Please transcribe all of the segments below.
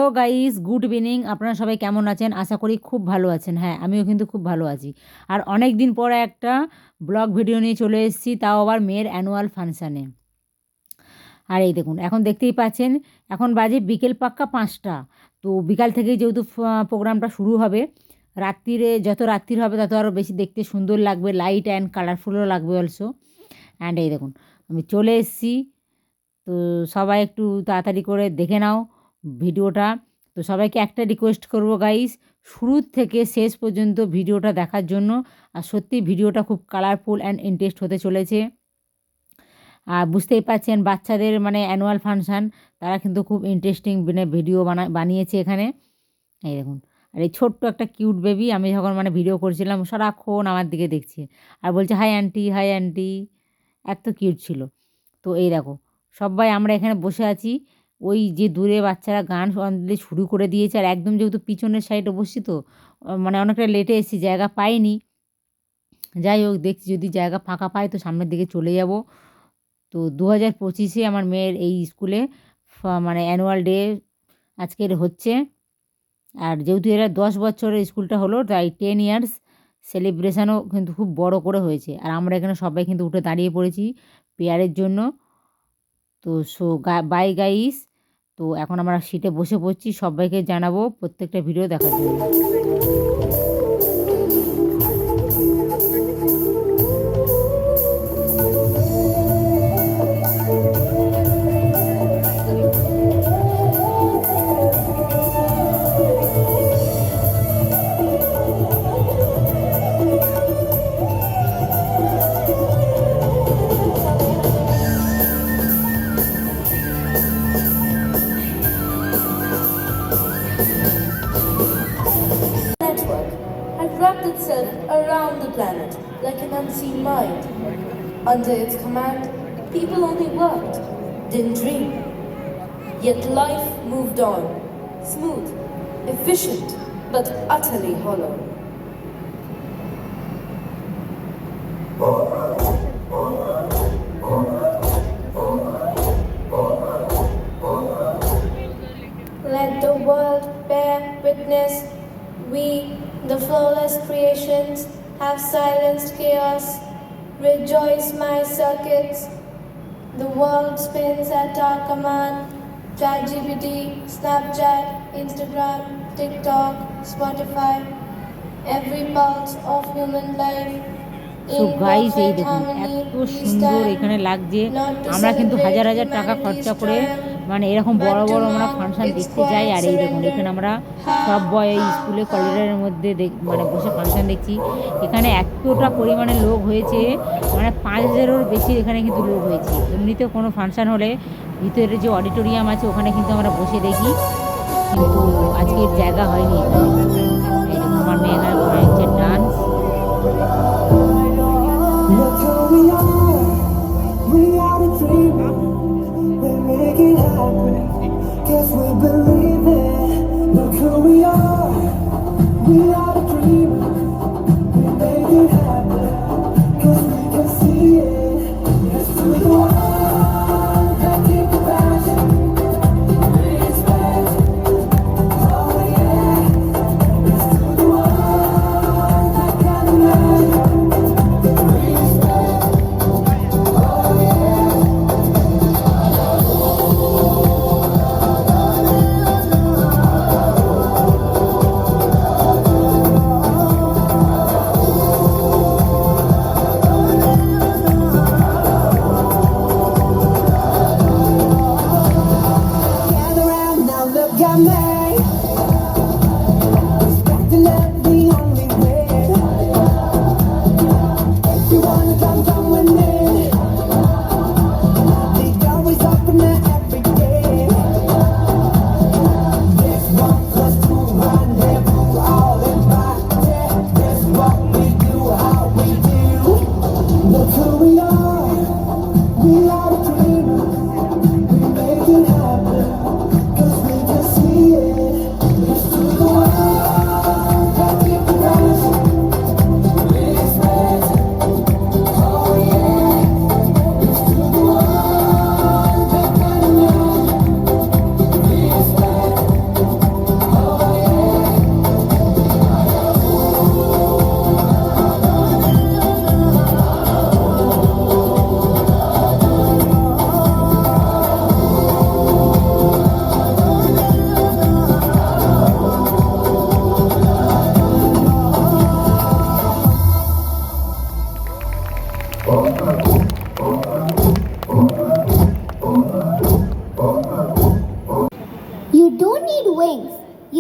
Hello guys, good evening. আপনারা সবাই কেমন আছেন? আশা করি খুব ভালো আছেন। হ্যাঁ, আমিও কিন্তু খুব ভালো আছি। আর অনেক দিন পরে একটা ব্লগ ভিডিও নিয়ে চলে এসেছি, তাও আবার মেয়ের অ্যানুয়াল ফাংশানে। আর এই দেখুন, এখন দেখতেই পাচ্ছেন, এখন বাজে বিকেল পাক্কা 5টা। তো বিকাল থেকেই যেহেতু প্রোগ্রামটা শুরু হবে, রাত্রিরে যত রাত্রির হবে তত আরও বেশি দেখতে সুন্দর লাগবে, লাইট অ্যান্ড কালারফুলও লাগবে অলসো। অ্যান্ড এই দেখুন, আমি চলে এসেছি। তো সবাই একটু তাড়াতাড়ি করে দেখে নাও ভিডিওটা। তো সবাইকে একটা রিকোয়েস্ট করব গাইস, শুরু থেকে শেষ পর্যন্ত ভিডিওটা দেখার জন্য। আর সত্যি ভিডিওটা খুব কালারফুল অ্যান্ড ইন্টারেস্ট হতে চলেছে। আর বুঝতেই পারছেন বাচ্চাদের মানে অ্যানুয়াল ফাংশান, তারা কিন্তু খুব ইন্টারেস্টিং মানে ভিডিও বানিয়েছে এখানে। এই দেখুন, আর এই ছোট্ট একটা কিউট বেবি, আমি যখন মানে ভিডিও করছিলাম সারাক্ষণ আমার দিকে দেখছে আর বলছে হাই আন্টি, হাই আন্টি, এত কিউট ছিল। তো এই দেখো, সবাই আমরা এখানে বসে আছি। ওই যে দূরে বাচ্চারা গান অলরেডি শুরু করে দিয়েছে, আর একদম যেহেতু পিছনের সাইডে বসছি, তো মানে অনেকটা লেটে এসেছি, জায়গা পাইনি। যাই হোক, দেখছি যদি জায়গা ফাঁকা পাই তো সামনের দিকে চলে যাব। তো 2025-এ আমার মেয়ের এই স্কুলে মানে অ্যানুয়াল ডে আজকের হচ্ছে। আর যেহেতু এরা 10 বছরের স্কুলটা হলো, তাই 10 ইয়ার্স সেলিব্রেশনও কিন্তু খুব বড় করে হয়েছে। আর আমরা এখানে সবাই কিন্তু উঠে দাঁড়িয়ে পড়েছি পেয়ারের জন্য। তো বাই গাইস। তো এখন আমরা সিটে বসে পড়ছি, সবাইকে জানাবো প্রত্যেকটা ভিডিও দেখার জন্য। Network had wrapped itself around the planet like an unseen mind. Under its command, people only worked, didn't dream. Yet life moved on, smooth, efficient, but utterly hollow. Let the world bear witness. We, the flawless creations, have silenced chaos. Rejoice, my circuits. The world spins at our command. ChatGPT, Snapchat, Instagram, TikTok, Spotify. Every pulse of human life. So guys, এই দেখুন এত সুন্দর এখানে লাগছে। আমরা কিন্তু হাজার হাজার টাকা খরচা করে মানে এরকম বড় বড় আমরা ফাংশন দেখতে যাই। আর এই দেখুন, এখানে আমরা সব বয় স্কুলে করিডোরের মধ্যে মানে বসে ফাংশন দেখছি। এখানে এতটা পরিমাণে লোক হয়েছে, মানে 5,000-এরও বেশি এখানে কিন্তু লোক হয়েছে। এমনিতে কোনো ফাংশন হলে ভিতরে যে অডিটোরিয়াম আছে ওখানে কিন্তু আমরা বসে দেখি, কিন্তু আজকের জায়গা হয়নি এখানে। এই দেখুন, আমার মেয়ে এখানে করেছে dance. Look who we are the dreamers, we make it happen, guess we believe it. Look who we are the dreamers, we make it happen, guess we can see it. Yes to the one that keep the passion, respect, oh yeah. Yes to the one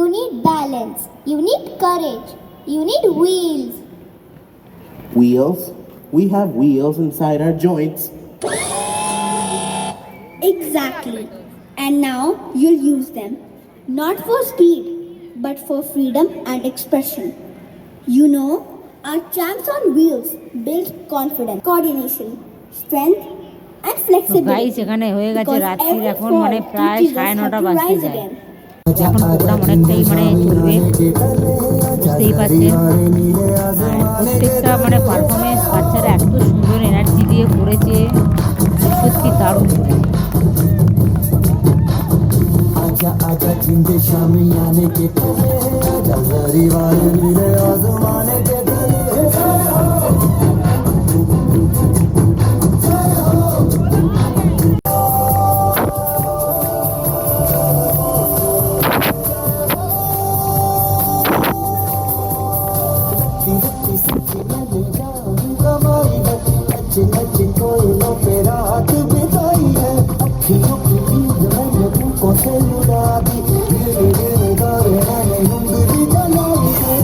You need balance. You need courage. You need wheels. Wheels? We have wheels inside our joints. Exactly. And now you'll use them. Not for speed, but for freedom and expression. You know, our champs on wheels build confidence, coordination, strength, and তো flexibility. Guys এখানে হয়ে গেছে Because রাত্রির, every এখন fall মানে প্রায় teaches us how 9:30 to বাজতে rise যায়। again. এখন প্রোগ্রাম অনেকটাই মানে চলবে, বুঝতেই পারছেন। আর প্রত্যেকটা মানে পারফরমেন্স বাচ্চারা এত সুন্দর এনার্জি দিয়ে করেছে, সত্যি দারুণ করেছে। आजा आजा जिंदे शामी आने के तले आजा जरी वाले नीले आसमाने के तले दिखती सच्ची लगे जाऊं कमाई है अच्छी अच्छी कोयलों पे रात बिताई है अखियों की नींद मैंने तुमको से उड़ा दी धीरे धीरे गारे मैंने उंगली जलाई है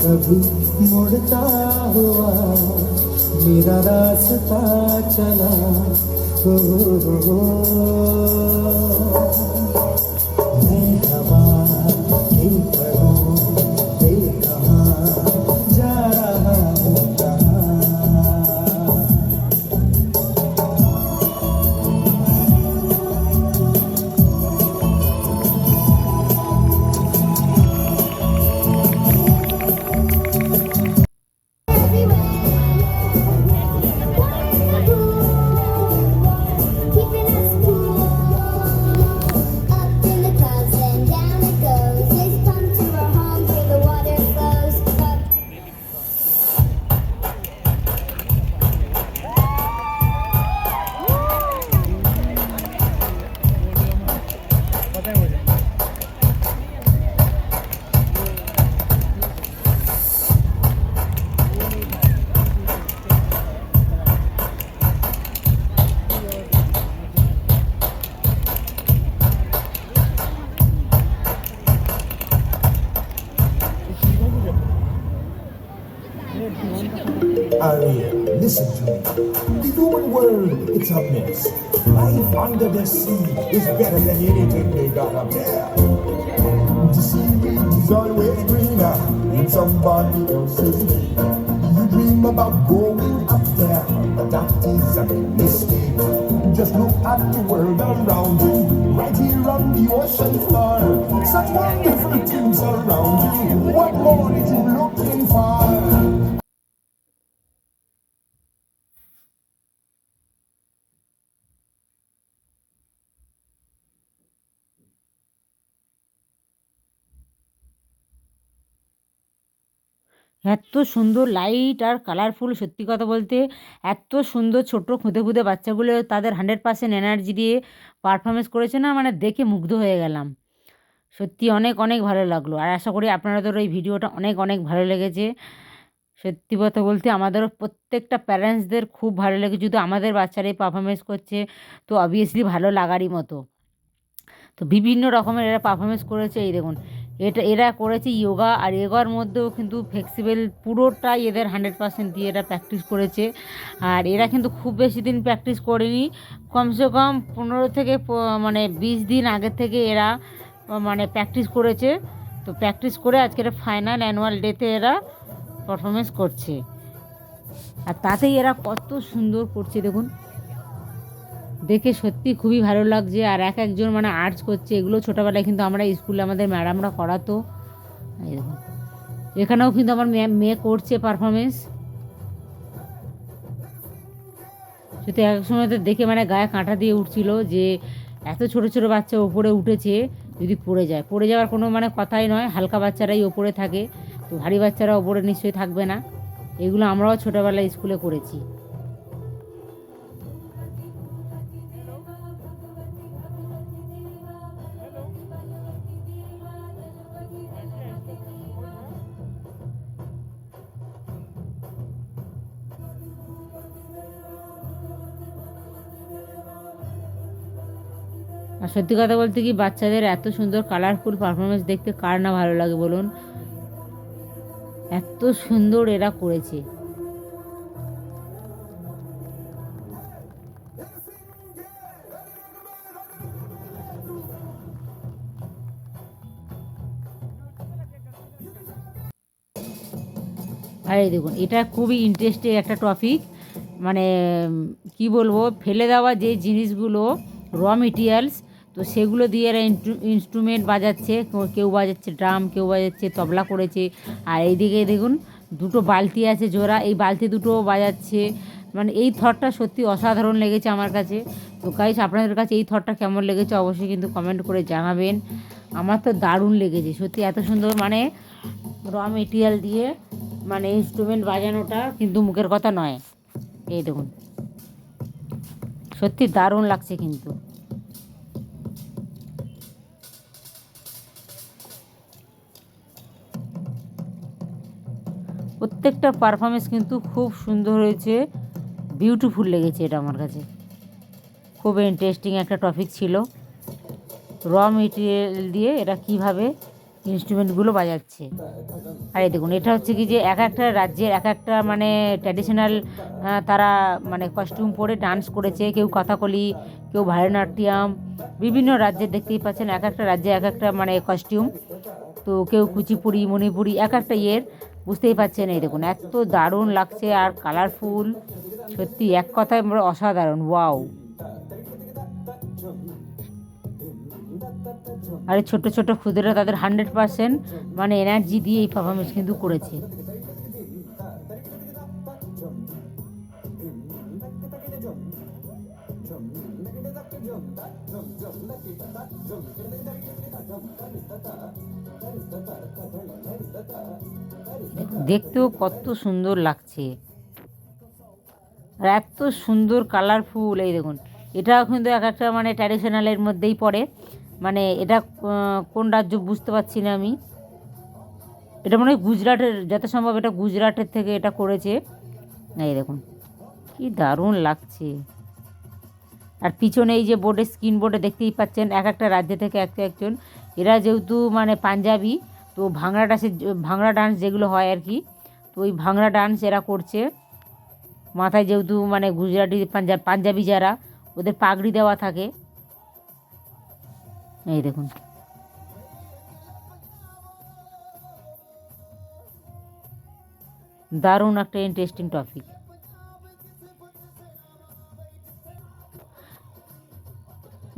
कभी मुड़ता हुआ मेरा रास्ता चला हो मैं हवा के परों पे कहाँ जा रहा हूँ कहाँ Keeping us cool. Up in the clouds and down it goes. Let's come to our home where the water flows. Up. Ariel, listen to me. The human world, it's a mess. Life under the sea is better than anything they got up there. The seaweed is always greener in somebody else's lake. You dream about going up there, but that is a big mistake. Just look at the world around you, right here on the ocean floor. Such wonderful things around you. What more is you looking for? এত সুন্দর light আর colourful, সত্যি কথা বলতে এত সুন্দর ছোট্ট খুদে খুদে বাচ্চাগুলো তাদের 100% এনার্জি দিয়ে পারফরমেন্স করেছে না, মানে দেখে মুগ্ধ হয়ে গেলাম। সত্যি অনেক অনেক ভালো লাগলো। আর আশা করি আপনাদের এই ভিডিওটা অনেক অনেক ভালো লেগেছে। সত্যি কথা বলতে আমাদেরও প্রত্যেকটা প্যারেন্টসদের খুব ভালো লেগেছে, যেহেতু আমাদের বাচ্চারা এই পারফরমেন্স করছে তো অবভিয়াসলি ভালো লাগারই মতো। তো বিভিন্ন রকমের এরা পারফরমেন্স করেছে, এই দেখুন এরা করেছে ইয়োগা, আর ইয়োগার মধ্যেও কিন্তু ফ্লেক্সিবল পুরোটাই এদের 100% দিয়ে এরা প্র্যাকটিস করেছে। আর এরা কিন্তু খুব বেশি দিন প্র্যাকটিস করেনি, কমসে কম 15 থেকে মানে 20 দিন আগের থেকে এরা মানে প্র্যাকটিস করেছে। তো প্র্যাকটিস করে আজকের ফাইনাল অ্যানুয়াল ডেতে এরা পারফরমেন্স করছে, আর তাতেই এরা কত সুন্দর করছে দেখুন, দেখে সত্যি খুবই ভালো লাগছে। আর এক একজন মানে আর্টস করছে, এগুলো ছোটোবেলায় কিন্তু আমরা স্কুলে আমাদের ম্যাডামরা করাতো। এই দেখুন এখানেও কিন্তু আমার মেয়ে করছে পারফরমেন্স। সত্যি এক সময় তো দেখে মানে গায়ে কাঁটা দিয়ে উঠছিল যে এত ছোট ছোট বাচ্চা ওপরে উঠেছে, যদি পড়ে যাওয়ার কোনো মানে কথাই নয়, হালকা বাচ্চারাই ওপরে থাকে, তো ভারী বাচ্চারা ওপরে নিশ্চয়ই থাকবে না। এগুলো আমরাও ছোটোবেলায় স্কুলে করেছি। আর সত্যি কথা বলতে কি, বাচ্চাদের এত সুন্দর কালারফুল পারফরমেন্স দেখতে কার না ভালো লাগে বলুন, এত সুন্দর এরা করেছে। আর এই দেখুন এটা খুবই ইন্টারেস্টিং একটা টপিক, মানে কি বলবো, ফেলে দেওয়া যে জিনিসগুলো র মেটেরিয়ালস, তো সেগুলো দিয়ে এরা ইনস্ট্রুমেন্ট বাজাচ্ছে, কেউ বাজাচ্ছে ড্রাম, কেউ বাজাচ্ছে তবলা করেছে। আর এইদিকে দেখুন দুটো বালতি আছে জোড়া, এই বালতি দুটো বাজাচ্ছে, মানে এই থটটা সত্যি অসাধারণ লেগেছে আমার কাছে। তো গাইস আপনাদের কাছে এই থটটা কেমন লেগেছে অবশ্যই কিন্তু কমেন্ট করে জানাবেন। আমার তো দারুণ লেগেছে সত্যি, এত সুন্দর মানে র মেটেরিয়াল দিয়ে মানে ইনস্ট্রুমেন্ট বাজানোটা কিন্তু মুখের কথা নয়। এই দেখুন সত্যি দারুণ লাগছে কিন্তু। প্রত্যেকটা পারফরমেন্স কিন্তু খুব সুন্দর হয়েছে, বিউটিফুল লেগেছে এটা আমার কাছে। খুব ইন্টারেস্টিং একটা টপিক ছিল, র মেটেরিয়াল দিয়ে এরা কীভাবে ইনস্ট্রুমেন্টগুলো বাজাচ্ছে। আর এই দেখুন এটা হচ্ছে কি যে এক একটা রাজ্যের এক একটা মানে ট্র্যাডিশনাল তারা মানে কস্টিউম পরে ডান্স করেছে, কেউ কথাকলি, কেউ ভারতনাট্যম, বিভিন্ন রাজ্যের দেখতেই পাচ্ছেন এক একটা রাজ্যে এক একটা মানে কস্টিউম, তো কেউ কুচিপুড়ি, মণিপুরি, এক একটা ইয়ের, বুঝতেই পারছেন। এই দেখুন এত দারুণ লাগছে আর কালারফুল, সত্যি এক কথায় অসাধারণ, ওয়াও। আর এই ছোটো ছোটো ক্ষুদ্ররা তাদের 100% মানে এনার্জি দিয়ে এই পারফরমেন্স কিন্তু করেছে। দেখতেও কত সুন্দর লাগছে আর এত সুন্দর কালারফুল। এই দেখুন এটাও কিন্তু এক একটা মানে ট্র্যাডিশনালের মধ্যেই পড়ে, মানে এটা কোন রাজ্য বুঝতে পারছি না আমি, এটা মনে হয় গুজরাটের, যত সম্ভব এটা গুজরাটের থেকে এটা করেছে। এই দেখুন কি দারুণ লাগছে। আর পিছনে এই যে বোর্ডে, স্ক্রিন বোর্ডে দেখতেই পাচ্ছেন এক একটা রাজ্য থেকে একজন, এরা যেহেতু মানে পাঞ্জাবি, তো ভাংড়া ডান্স যেগুলো হয় আর কি, তো ওই ভাংড়া ডান্স এরা করছে। মাথায় যেহেতু মানে গুজরাটি পাঞ্জাবি যারা, ওদের পাগড়ি দেওয়া থাকে। এই দেখুন দারুণ একটা ইন্টারেস্টিং টপিক।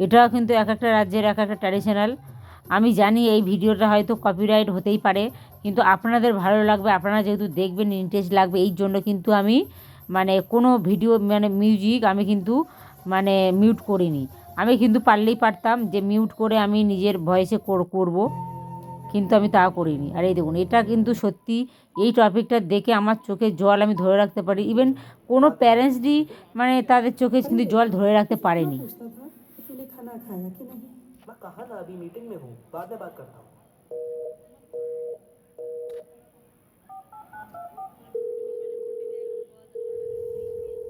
এটাও কিন্তু এক একটা রাজ্যের এক একটা ট্র্যাডিশনাল। আমি জানি এই ভিডিওটা হয়তো কপিরাইট হতেই পারে, কিন্তু আপনাদের ভালো লাগবে, আপনারা যেহেতু দেখবেন ইন্টারেস্ট লাগবে, এই জন্য কিন্তু আমি মানে কোনো ভিডিও মানে মিউজিক আমি কিন্তু মানে মিউট করিনি। আমি কিন্তু পারলেই পারতাম যে মিউট করে আমি নিজের ভয়েসে করব, কিন্তু আমি তা করিনি। আর এই দেখুন এটা কিন্তু সত্যি, এই টপিকটা দেখে আমার চোখে জল আমি ধরে রাখতে পারি, ইভেন কোনো প্যারেন্টসই মানে তাদের চোখে কিন্তু জল ধরে রাখতে পারেনি। मैं कहा ना अभी मीटिंग में हूँ, बाद में बात करता हूँ।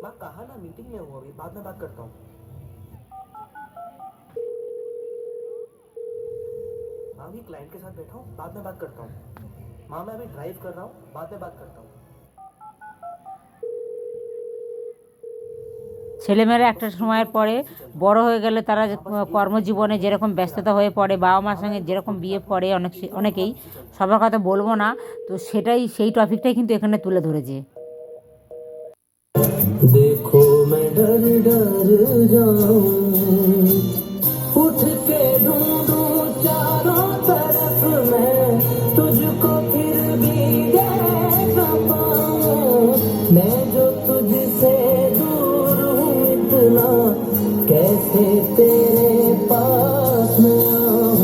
माँ कहा ना, मीटिंग में हूँ अभी, बाद में बात करता हूँ। माँ अभी क्लाइंट के साथ बैठा हूँ, बाद में बात करता हूँ। माँ मैं अभी ड्राइव कर रहा हूँ, बाद में बात करता हूँ। ছেলেমেয়েরা একটা সময়ের পরে বড় হয়ে গেলে তারা কর্মজীবনে যেরকম ব্যস্ততা হয়ে পড়ে, বাবা মার সঙ্গে যেরকম বিয়ে পড়ে অনেকেই, সবার কথা বলবো না, তো সেই টপিকটাই কিন্তু এখানে তুলে ধরেছে। देखो मैं डर डर जाऊं, उठ के ढूंढूं चारों तरफ मैं, तुझको फिर भी देख ना पाऊं, मैं जो तुझसे दूर हूँ इतना, कैसे तेरे पास में आऊं।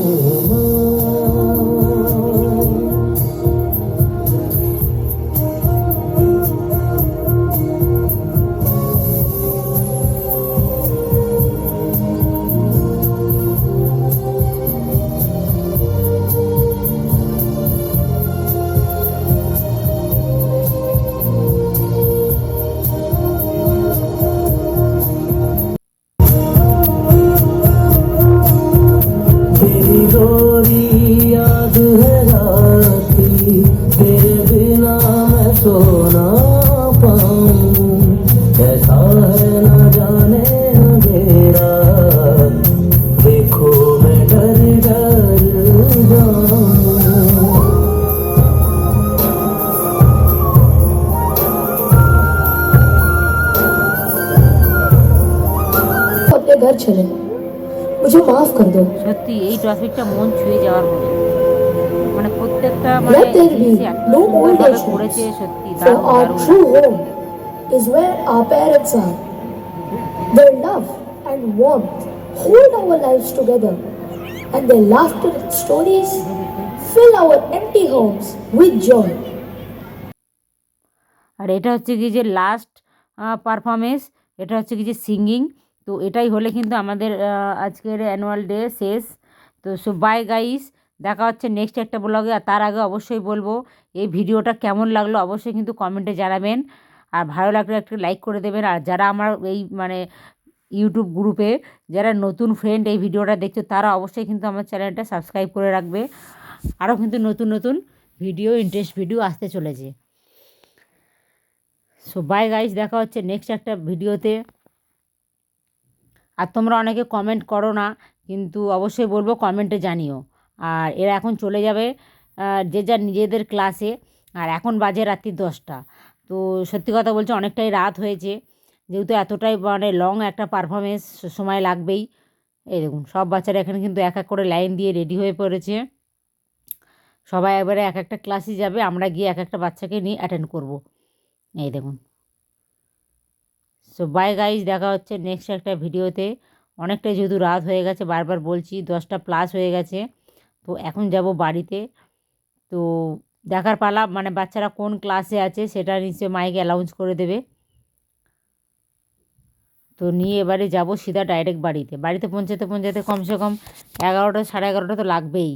तेरी गोरी याद है रात की, तेरे बिना मैं सो ना पाऊं, ऐसा है न जाने अंधेरा, देखो मैं डर डर जाऊं। अपने घर चले, मुझे माफ कर दो। সত্যি এই টপিকটা মন ছুঁয়ে যাওয়ার মতো, মানে প্রত্যেকটা মানে Let there be জিনিসই এত no old সুন্দরভাবে age করেছে, homes, সত্যি for দারুণ our দারুণ true লাগছে। home is where our parents are. Their love and warmth hold our lives together, and their laughter and stories fill our empty homes with joy. আর এটা হচ্ছে কি যে লাস্ট পারফরমেন্স, এটা হচ্ছে কি যে সিঙ্গিং। তো এটাই হলে কিন্তু আমাদের আজকের অ্যানুয়াল ডে শেষ। তো সো বাই গাইস, দেখা হচ্ছে নেক্সট একটা ব্লগে। আর তার আগে অবশ্যই বলবো এই ভিডিওটা কেমন লাগলো অবশ্যই কিন্তু কমেন্টে জানাবেন, আর ভালো লাগলে একটু লাইক করে দেবেন। আর যারা আমার এই মানে ইউটিউব গ্রুপে যারা নতুন ফ্রেন্ড এই ভিডিওটা দেখছো, তারা অবশ্যই কিন্তু আমার চ্যানেলটা সাবস্ক্রাইব করে রাখবে। আরও কিন্তু নতুন নতুন ভিডিও, ইন্টারেস্ট ভিডিও আসতে চলেছে। সো বাই গাইস, দেখা হচ্ছে নেক্সট একটা ভিডিওতে। আর তোমরা অনেকে কমেন্ট করো না, কিন্তু অবশ্যই বলবো কমেন্টে জানিও। আর এরা এখন চলে যাবে যে যার নিজেদের ক্লাসে, আর এখন বাজে রাত্রি 10টা। তো সত্যি কথা বলছি, অনেকটাই রাত হয়েছে, যেহেতু এতটাই মানে লং একটা পারফরমেন্স, সময় লাগবেই। এই দেখুন সব বাচ্চারা এখানে কিন্তু এক এক করে লাইন দিয়ে রেডি হয়ে পড়েছে। সবাই এবারে এক একটা ক্লাসে যাবে, আমরা গিয়ে এক একটা বাচ্চাকে নিয়ে অ্যাটেন্ড করব। এই দেখুন। সো বাই গাইজ, দেখা হচ্ছে নেক্সট একটা ভিডিওতে। অনেকটাই যেহেতু রাত হয়ে গেছে, বারবার বলছি 10টা প্লাস হয়ে গেছে, তো এখন যাব বাড়িতে। তো দেখার পালা, মানে বাচ্চারা কোন ক্লাসে আছে সেটা নিশ্চয়ই মাইকে অ্যানাউন্স করে দেবে। তো নিয়ে এবারে যাব সিধা ডাইরেক্ট বাড়িতে। বাড়িতে পৌঁছাতে পৌঁছাতে কমসে কম 11টা, 11:30 তো লাগবেই।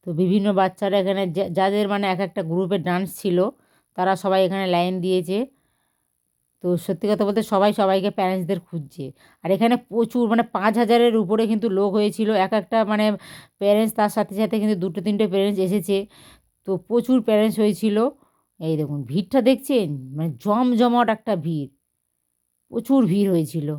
তো বিভিন্ন বাচ্চারা এখানে যাদের মানে এক একটা গ্রুপে ডান্স ছিল, তারা সবাই এখানে লাইন দিয়েছে। তো সত্যি কথা বলতে সবাই সবাইকে প্যারেন্টসদের খুঁজছে। আর এখানে প্রচুর মানে 5,000-এর উপরে কিন্তু লোক হয়েছিল, এক একটা মানে প্যারেন্টস, তার সাথে সাথে কিন্তু 2-3টে প্যারেন্টস এসেছে। তো প্রচুর প্যারেন্টস হয়েছিল। এই দেখুন ভিড়টা দেখছেন, মানে জমজমাট একটা ভিড়, প্রচুর ভিড় হয়েছিল।